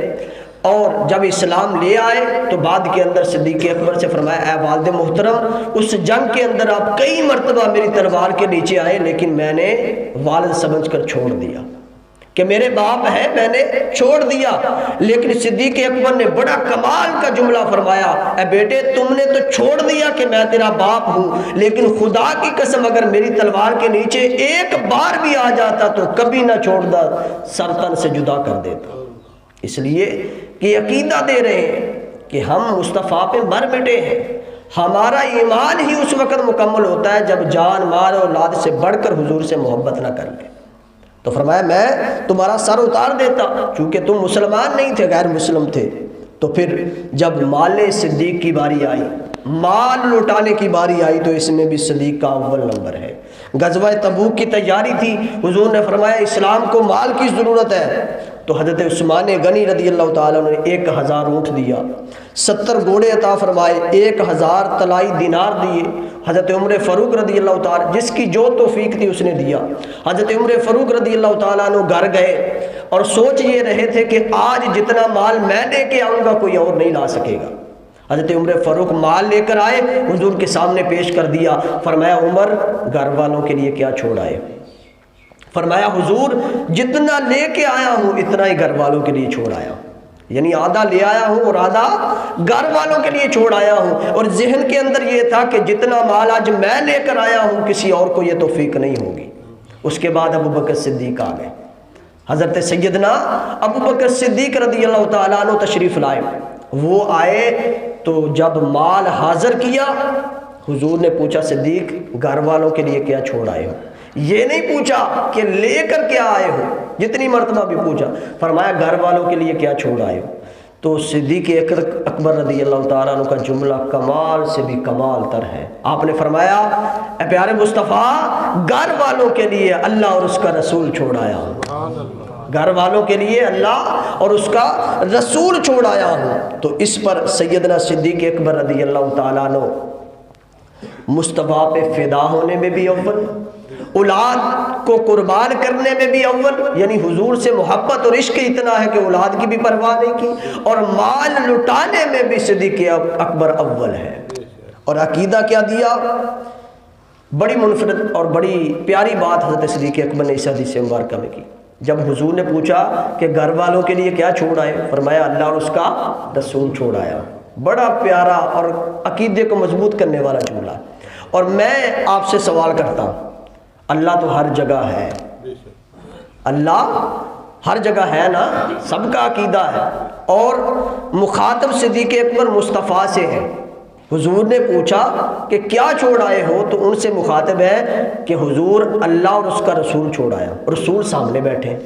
اور جب اسلام لے آئے تو بعد کے اندر صدیق اکبر سے فرمایا اے والد محترم، اس جنگ کے اندر آپ کئی مرتبہ میری تلوار کے نیچے آئے، لیکن میں نے والد سمجھ کر چھوڑ دیا کہ میرے باپ ہے، میں نے چھوڑ دیا۔ لیکن صدیق اکبر نے بڑا کمال کا جملہ فرمایا، اے بیٹے تم نے تو چھوڑ دیا کہ میں تیرا باپ ہوں، لیکن خدا کی قسم اگر میری تلوار کے نیچے ایک بار بھی آ جاتا تو کبھی نہ چھوڑتا، سر تن سے جدا کر دیتا۔ اس لیے کہ عقیدہ دے رہے ہیں کہ ہم مصطفیٰ پہ مر مٹے ہیں، ہمارا ایمان ہی اس وقت مکمل ہوتا ہے جب جان مال اور اولاد سے بڑھ کر حضور سے محبت نہ کر لے۔ تو فرمایا میں تمہارا سر اتار دیتا، چونکہ تم مسلمان نہیں تھے، غیر مسلم تھے۔ تو پھر جب مال صدیق کی باری آئی، مال لوٹانے کی باری آئی، تو اس میں بھی صدیق کا اول نمبر ہے۔ غزوہ تبوک کی تیاری تھی، حضور نے فرمایا اسلام کو مال کی ضرورت ہے، تو حضرت عثمان غنی رضی اللہ تعالیٰ نے 1000 اونٹ دیا، 70 گھوڑے عطا فرمائے، 1000 طلائی دینار دیے۔ حضرت عمر فاروق رضی اللہ تعالیٰ، جس کی جو توفیق تھی اس نے دیا۔ حضرت عمر فاروق رضی اللہ تعالیٰ عنہ گھر گئے اور سوچ یہ رہے تھے کہ آج جتنا مال میں لے کے آؤں گا کوئی اور نہیں لا سکے گا۔ حضرت عمر فاروق مال لے کر آئے، حضور کے سامنے پیش کر دیا، فرمایا عمر گھر والوں کے لیے کیا چھوڑ آئے؟ فرمایا حضور جتنا لے کے آیا ہوں اتنا ہی گھر والوں کے لیے چھوڑ آیا ہوں، یعنی آدھا لے آیا ہوں اور آدھا گھر والوں کے لیے چھوڑ آیا ہوں۔ اور ذہن کے اندر یہ تھا کہ جتنا مال آج میں لے کر آیا ہوں کسی اور کو یہ توفیق نہیں ہوگی۔ اس کے بعد ابو بکر صدیق آ گئے، حضرت سیدنا ابو بکر صدیق رضی اللہ تعالیٰ عنہ تشریف لائے۔ وہ آئے تو جب مال حاضر کیا، حضور نے پوچھا صدیق گھر والوں کے لیے کیا چھوڑ آئے ہو؟ یہ نہیں پوچھا کہ لے کر کیا آئے ہو، جتنی مرتبہ بھی پوچھا، فرمایا گھر والوں کے لیے کیا چھوڑ آئے ہو؟ تو صدیق اکبر رضی اللہ تعالیٰ عنہ کا جملہ کمال سے بھی کمال تر ہے۔ آپ نے فرمایا اے پیارے مصطفیٰ گھر والوں کے لیے اللہ اور اس کا رسول چھوڑ آیا ہوں، گھر والوں کے لیے اللہ اور اس کا رسول چھوڑ آیا ہوں۔ تو اس پر سیدنا صدیق اکبر رضی اللہ تعالیٰ عنہ مصطفیٰ پہ فدا ہونے میں بھی اول، اولاد کو قربان کرنے میں بھی اول، یعنی حضور سے محبت اور عشق اتنا ہے کہ اولاد کی بھی پرواہ نہیں کی، اور مال لٹانے میں بھی صدیق اکبر اول ہے۔ اور عقیدہ کیا دیا؟ بڑی منفرد اور بڑی پیاری بات حضرت صدیق اکبر نے اس حدیث مبارکہ میں کی۔ جب حضور نے پوچھا کہ گھر والوں کے لیے کیا چھوڑ آئے، فرمایا اللہ اور اس کا رسول چھوڑ آیا۔ بڑا پیارا اور عقیدے کو مضبوط کرنے والا جملہ۔ اور میں آپ سے سوال کرتا ہوں، اللہ تو ہر جگہ ہے، اللہ ہر جگہ ہے نا، سب کا عقیدہ ہے، اور مخاطب صدیق اکبر مصطفیٰ سے ہے۔ حضور نے پوچھا کہ کیا چھوڑ آئے ہو، تو ان سے مخاطب ہے کہ حضور اللہ اور اس کا رسول چھوڑ آیا۔ رسول سامنے بیٹھے،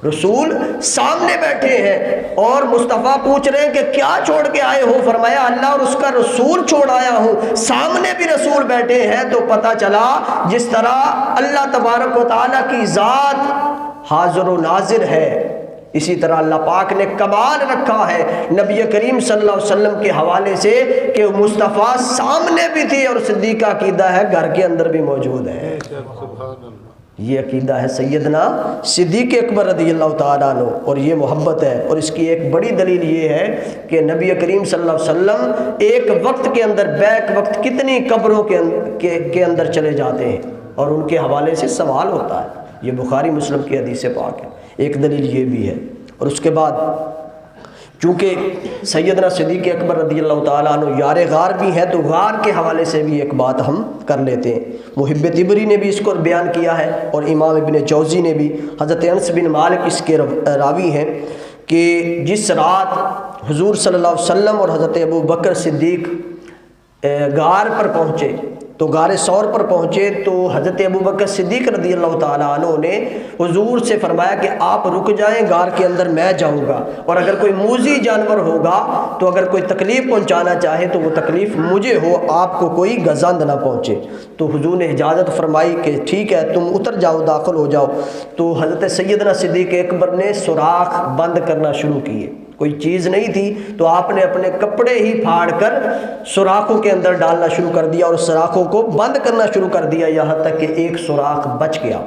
رسول سامنے بیٹھے ہیں اور مصطفیٰ پوچھ رہے ہیں کہ کیا چھوڑ کے آئے ہو، فرمایا اللہ اور اس کا رسول چھوڑ آیا ہوں۔ سامنے بھی رسول بیٹھے ہیں، تو پتہ چلا جس طرح اللہ تبارک و تعالیٰ کی ذات حاضر و ناظر ہے، اسی طرح اللہ پاک نے کمال رکھا ہے نبی کریم صلی اللہ علیہ وسلم کے حوالے سے کہ مصطفیٰ سامنے بھی تھی، اور صدیقہ عقیدہ ہے گھر کے اندر بھی موجود ہے۔ یہ عقیدہ ہے سیدنا صدیق اکبر رضی اللہ تعالیٰ عنہ، اور یہ محبت ہے۔ اور اس کی ایک بڑی دلیل یہ ہے کہ نبی کریم صلی اللہ علیہ وسلم ایک وقت کے اندر بیک وقت کتنی قبروں کے اندر چلے جاتے ہیں، اور ان کے حوالے سے سوال ہوتا ہے۔ یہ بخاری مسلم کی حدیث پاک ہے، ایک دلیل یہ بھی ہے۔ اور اس کے بعد چونکہ سیدنا صدیق اکبر رضی اللہ تعالیٰ عنہ یار غار بھی ہیں، تو غار کے حوالے سے بھی ایک بات ہم کر لیتے ہیں۔ محب طبری نے بھی اس کو بیان کیا ہے، اور امام ابن جوزی نے بھی۔ حضرت انس بن مالک اس کے راوی ہیں کہ جس رات حضور صلی اللہ علیہ وسلم اور حضرت ابو بکر صدیق غار پر پہنچے، تو غار ثور پر پہنچے، تو حضرت ابو بکر صدیق رضی اللہ تعالیٰ عنہ نے حضور سے فرمایا کہ آپ رک جائیں، غار کے اندر میں جاؤں گا، اور اگر کوئی موذی جانور ہوگا تو اگر کوئی تکلیف پہنچانا چاہے تو وہ تکلیف مجھے ہو، آپ کو کوئی گزند نہ پہنچے۔ تو حضور نے اجازت فرمائی کہ ٹھیک ہے تم اتر جاؤ، داخل ہو جاؤ۔ تو حضرت سیدنا صدیق اکبر نے سوراخ بند کرنا شروع کیے، کوئی چیز نہیں تھی، تو آپ نے اپنے کپڑے ہی پھاڑ کر سوراخوں کے اندر ڈالنا شروع کر دیا، اور سوراخوں کو بند کرنا شروع کر دیا، یہاں تک کہ ایک سوراخ بچ گیا۔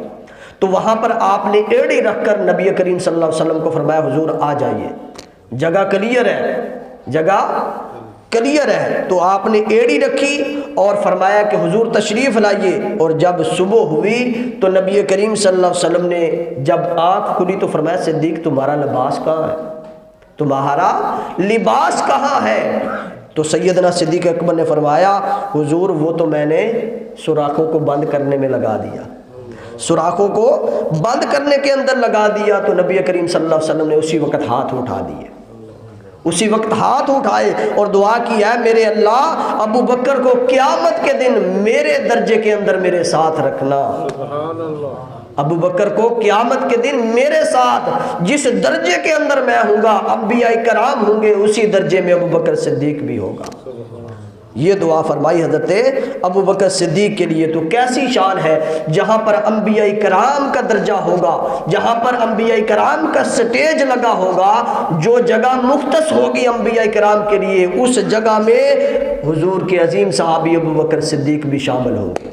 تو وہاں پر آپ نے ایڑی رکھ کر نبی کریم صلی اللہ علیہ وسلم کو فرمایا حضور آ جائیے، جگہ کلیئر ہے، جگہ کلیئر ہے۔ تو آپ نے ایڑی رکھی اور فرمایا کہ حضور تشریف لائیے۔ اور جب صبح ہوئی تو نبی کریم صلی اللہ علیہ وسلم نے جب آنکھ کھلی تو فرمایا صدیق تمہارا لباس کہاں ہے، تمہارا لباس کہاں ہے؟ تو سیدنا صدیق اکبر نے فرمایا حضور وہ تو میں نے سوراخوں کو بند کرنے میں لگا دیا، سوراخوں کو بند کرنے کے اندر لگا دیا۔ تو نبی کریم صلی اللہ علیہ وسلم نے اسی وقت ہاتھ اٹھا دیے، اسی وقت ہاتھ اٹھائے اور دعا کی ہے میرے اللہ ابو بکر کو قیامت کے دن میرے درجے کے اندر میرے ساتھ رکھنا، ابو بکر کو قیامت کے دن میرے ساتھ جس درجے کے اندر میں ہوں گا، انبیاء کرام ہوں گے، اسی درجے میں ابو بکر صدیق بھی ہوگا۔ یہ دعا فرمائی حضرت ابو بکر صدیق کے لیے۔ تو کیسی شان ہے جہاں پر انبیاء کرام کا درجہ ہوگا، جہاں پر انبیاء کرام کا سٹیج لگا ہوگا، جو جگہ مختص ہوگی انبیاء کرام کے لیے، اس جگہ میں حضور کے عظیم صحابی ابو بکر صدیق بھی شامل ہوں گے۔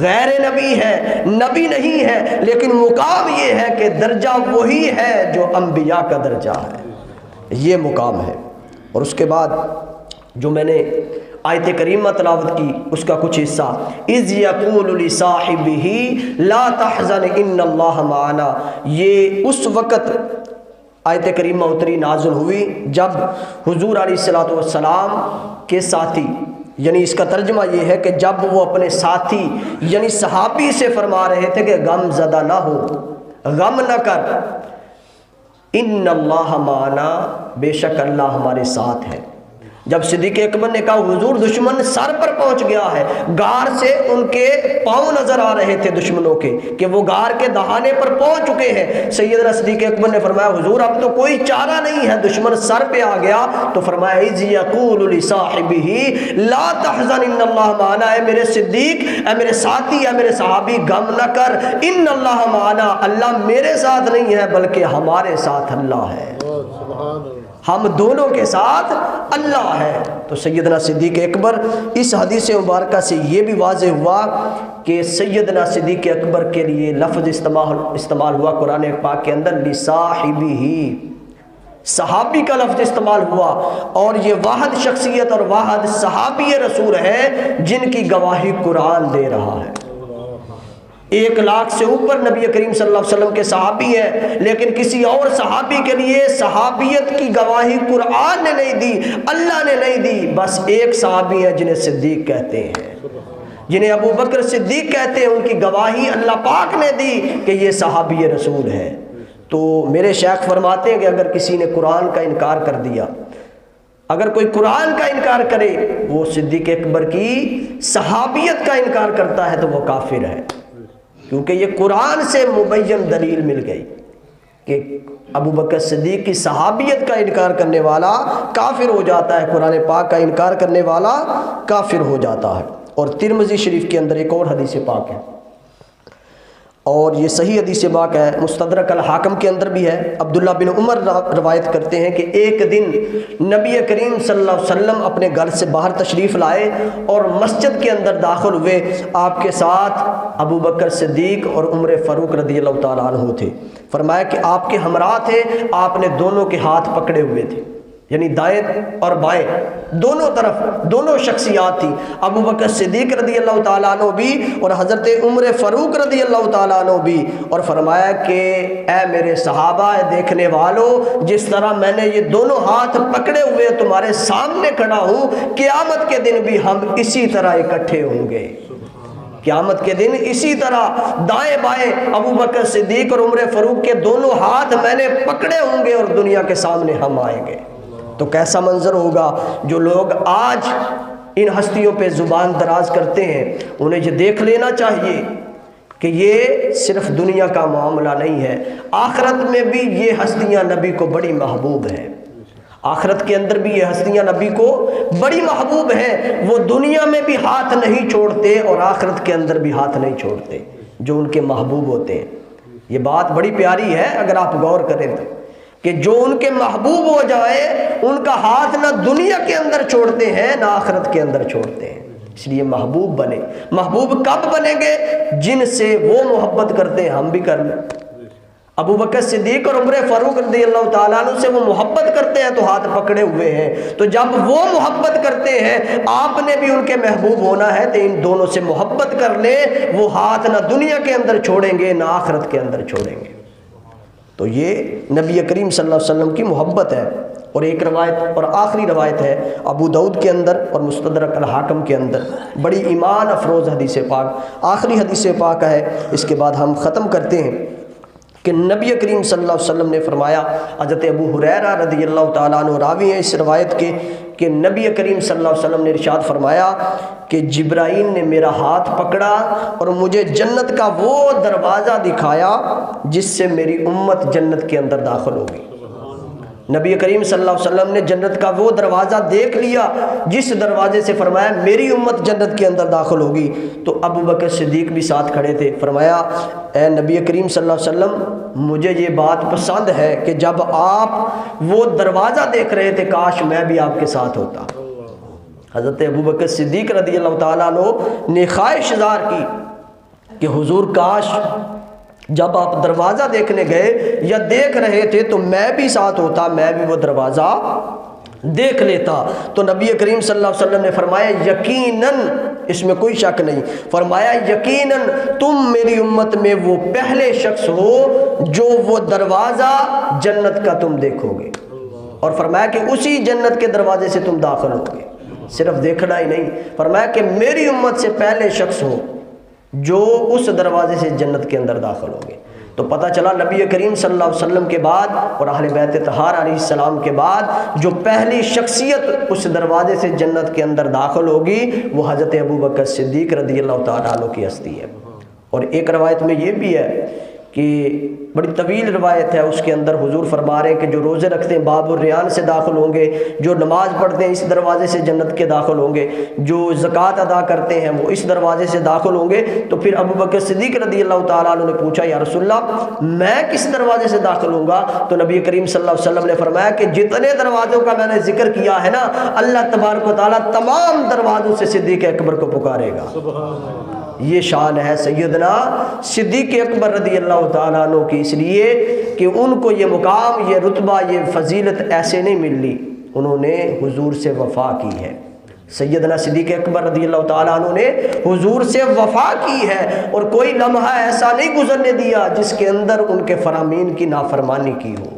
غیر نبی ہے، نبی نہیں ہے، لیکن مقام یہ ہے کہ درجہ وہی ہے جو انبیاء کا درجہ ہے، یہ مقام ہے۔ اور اس کے بعد جو میں نے آیت کریمہ تلاوت کی اس کا کچھ حصہ، اذ یقول لصاحبہ لا تحزن ان اللہ معنا، یہ اس وقت آیت کریمہ اتری نازل ہوئی جب حضور علیہ السلام کے ساتھی، یعنی اس کا ترجمہ یہ ہے کہ جب وہ اپنے ساتھی یعنی صحابی سے فرما رہے تھے کہ غم زدہ نہ ہو، غم نہ کر، ان اللہ معنا، بے شک اللہ ہمارے ساتھ ہے۔ جب صدیق اکبر نے کہا حضور دشمن سر پر پہنچ گیا ہے، غار سے ان کے پاؤں نظر آ رہے تھے دشمنوں کے کہ وہ غار کے دہانے پر پہنچ چکے ہیں، سیدنا صدیق اکبر نے فرمایا حضور اب تو کوئی چارہ نہیں ہے، دشمن سر پہ آ گیا۔ تو فرمایا اذ یقول لصاحبہ لا تحزن ان اللہ معنا، اے میرے صدیق، اے میرے ساتھی، اے میرے صحابی، غم نہ کر، ان اللہ معنا، اللہ میرے ساتھ نہیں ہے بلکہ ہمارے ساتھ اللہ ہے، ہم دونوں کے ساتھ اللہ ہے۔ تو سیدنا صدیق اکبر، اس حدیث مبارکہ سے یہ بھی واضح ہوا کہ سیدنا صدیق اکبر کے لیے لفظ استعمال ہوا قرآن پاک کے اندر لصاحبہ، صحابی کا لفظ استعمال ہوا، اور یہ واحد شخصیت اور واحد صحابی رسول ہے جن کی گواہی قرآن دے رہا ہے۔ 1,00,000 سے اوپر نبی کریم صلی اللہ علیہ وسلم کے صحابی ہیں، لیکن کسی اور صحابی کے لیے صحابیت کی گواہی قرآن نے نہیں دی، اللہ نے نہیں دی، بس ایک صحابی ہے جنہیں صدیق کہتے ہیں، جنہیں ابو بکر صدیق کہتے ہیں، ان کی گواہی اللہ پاک نے دی کہ یہ صحابی رسول ہے۔ تو میرے شیخ فرماتے ہیں کہ اگر کسی نے قرآن کا انکار کر دیا، اگر کوئی قرآن کا انکار کرے، وہ صدیق اکبر کی صحابیت کا انکار کرتا ہے تو وہ کافر ہے، کیونکہ یہ قرآن سے مبین دلیل مل گئی کہ ابو بکر صدیق کی صحابیت کا انکار کرنے والا کافر ہو جاتا ہے، قرآن پاک کا انکار کرنے والا کافر ہو جاتا ہے۔ اور ترمذی شریف کے اندر ایک اور حدیث پاک ہے، اور یہ صحیح حدیث پاک ہے، مستدرک الحاکم کے اندر بھی ہے۔ عبداللہ بن عمر روایت کرتے ہیں کہ ایک دن نبی کریم صلی اللہ علیہ وسلم اپنے گھر سے باہر تشریف لائے اور مسجد کے اندر داخل ہوئے، آپ کے ساتھ ابو بکر صدیق اور عمر فاروق رضی اللہ تعالیٰ عنہ تھے۔ فرمایا کہ آپ کے ہمراہ تھے، آپ نے دونوں کے ہاتھ پکڑے ہوئے تھے، یعنی دائیں اور بائیں دونوں طرف دونوں شخصیات تھی، ابو بکر صدیق رضی اللہ تعالیٰ عنہ بھی اور حضرت عمر فاروق رضی اللہ تعالیٰ عنہ بھی، اور فرمایا کہ اے میرے صحابہ، اے دیکھنے والوں، جس طرح میں نے یہ دونوں ہاتھ پکڑے ہوئے تمہارے سامنے کھڑا ہوں، قیامت کے دن بھی ہم اسی طرح اکٹھے ہوں گے، قیامت کے دن اسی طرح دائیں بائیں ابو بکر صدیق اور عمر فاروق کے دونوں ہاتھ میں نے پکڑے ہوں گے اور دنیا کے سامنے ہم آئیں گے۔ تو کیسا منظر ہوگا؟ جو لوگ آج ان ہستیوں پہ زبان دراز کرتے ہیں، انہیں یہ دیکھ لینا چاہیے کہ یہ صرف دنیا کا معاملہ نہیں ہے، آخرت میں بھی یہ ہستیاں نبی کو بڑی محبوب ہیں، آخرت کے اندر بھی یہ ہستیاں نبی کو بڑی محبوب ہیں، وہ دنیا میں بھی ہاتھ نہیں چھوڑتے اور آخرت کے اندر بھی ہاتھ نہیں چھوڑتے جو ان کے محبوب ہوتے ہیں۔ یہ بات بڑی پیاری ہے اگر آپ غور کریں تو، کہ جو ان کے محبوب ہو جائے ان کا ہاتھ نہ دنیا کے اندر چھوڑتے ہیں نہ آخرت کے اندر چھوڑتے ہیں، اس لیے محبوب بنے۔ محبوب کب بنیں گے؟ جن سے وہ محبت کرتے ہیں ہم بھی کر لیں۔ ابو بکر صدیق اور عمر فاروق رضی اللہ تعالیٰ عنہ سے وہ محبت کرتے ہیں تو ہاتھ پکڑے ہوئے ہیں، تو جب وہ محبت کرتے ہیں آپ نے بھی ان کے محبوب ہونا ہے تو ان دونوں سے محبت کر لیں، وہ ہاتھ نہ دنیا کے اندر چھوڑیں گے نہ آخرت کے اندر چھوڑیں گے۔ تو یہ نبی کریم صلی اللہ علیہ وسلم کی محبت ہے۔ اور ایک روایت اور آخری روایت ہے ابو داؤد کے اندر اور مستدرک الحاکم کے اندر، بڑی ایمان افروز حدیث پاک، آخری حدیث پاک ہے، اس کے بعد ہم ختم کرتے ہیں کہ نبی کریم صلی اللہ علیہ وسلم نے فرمایا، حضرت ابو ہریرہ رضی اللہ تعالیٰ عنہ راوی ہیں اس روایت کے، کہ نبی کریم صلی اللہ علیہ وسلم نے ارشاد فرمایا کہ جبرائیل نے میرا ہاتھ پکڑا اور مجھے جنت کا وہ دروازہ دکھایا جس سے میری امت جنت کے اندر داخل ہوگی۔ نبی کریم صلی اللہ علیہ وسلم نے جنت کا وہ دروازہ دیکھ لیا جس دروازے سے فرمایا میری امت جنت کے اندر داخل ہوگی، تو ابو بکر صدیق بھی ساتھ کھڑے تھے۔ فرمایا اے نبی کریم صلی اللہ علیہ وسلم مجھے یہ بات پسند ہے کہ جب آپ وہ دروازہ دیکھ رہے تھے کاش میں بھی آپ کے ساتھ ہوتا۔ حضرت ابو بکر صدیق رضی اللہ تعالیٰ عنہ نے خواہش اظہار کی کہ حضور کاش جب آپ دروازہ دیکھنے گئے یا دیکھ رہے تھے تو میں بھی ساتھ ہوتا، میں بھی وہ دروازہ دیکھ لیتا۔ تو نبی کریم صلی اللہ علیہ وسلم نے فرمایا یقیناً، اس میں کوئی شک نہیں، فرمایا یقیناً تم میری امت میں وہ پہلے شخص ہو جو وہ دروازہ جنت کا تم دیکھو گے، اور فرمایا کہ اسی جنت کے دروازے سے تم داخل ہوگے۔ صرف دیکھنا ہی نہیں، فرمایا کہ میری امت سے پہلے شخص ہو جو اس دروازے سے جنت کے اندر داخل ہوں گے۔ تو پتہ چلا نبی کریم صلی اللہ علیہ وسلم کے بعد اور اہل بیت طہار علیہ السلام کے بعد جو پہلی شخصیت اس دروازے سے جنت کے اندر داخل ہوگی وہ حضرت ابو بکر صدیق رضی اللہ تعالیٰ عنہ کی ہستی ہے۔ اور ایک روایت میں یہ بھی ہے کہ بڑی طویل روایت ہے، اس کے اندر حضور فرما رہے ہیں کہ جو روزے رکھتے ہیں باب الریان سے داخل ہوں گے، جو نماز پڑھتے ہیں اس دروازے سے جنت کے داخل ہوں گے، جو زکوٰۃ ادا کرتے ہیں وہ اس دروازے سے داخل ہوں گے۔ تو پھر ابو بکر صدیق رضی اللہ تعالیٰ عنہ نے پوچھا یا رسول اللہ میں کس دروازے سے داخل ہوں گا؟ تو نبی کریم صلی اللہ علیہ وسلم نے فرمایا کہ جتنے دروازوں کا میں نے ذکر کیا ہے نا، اللہ تبارک و تعالیٰ تمام دروازوں سے صدیق اکبر کو پکارے گا۔ یہ شان ہے سیدنا صدیق اکبر رضی اللہ تعالیٰ عنہ کی، اس لیے کہ ان کو یہ مقام، یہ رتبہ، یہ فضیلت ایسے نہیں ملی، انہوں نے حضور سے وفا کی ہے۔ سیدنا صدیق اکبر رضی اللہ تعالیٰ عنہ نے حضور سے وفا کی ہے، اور کوئی لمحہ ایسا نہیں گزرنے دیا جس کے اندر ان کے فرامین کی نافرمانی کی ہو۔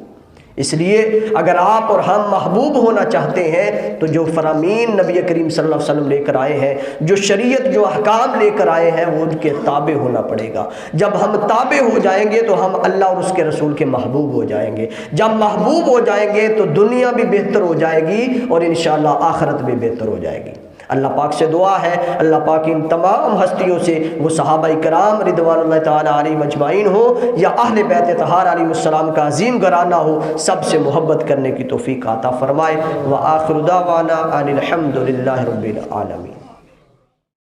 اس لیے اگر آپ اور ہم محبوب ہونا چاہتے ہیں تو جو فرامین نبی کریم صلی اللہ علیہ وسلم لے کر آئے ہیں، جو شریعت، جو احکام لے کر آئے ہیں، وہ ان کے تابع ہونا پڑے گا۔ جب ہم تابع ہو جائیں گے تو ہم اللہ اور اس کے رسول کے محبوب ہو جائیں گے۔ جب محبوب ہو جائیں گے تو دنیا بھی بہتر ہو جائے گی اور انشاءاللہ آخرت بھی بہتر ہو جائے گی۔ اللہ پاک سے دعا ہے اللہ پاک ان تمام ہستیوں سے، وہ صحابہ کرام رضوان اللہ تعالیٰ علیہم اجمعین ہو یا اہل بیت طہار علیہ السلام کا عظیم گھرانہ ہو، سب سے محبت کرنے کی توفیق عطا فرمائے۔ وآخر دعوانا ان الحمد للہ رب العالمین۔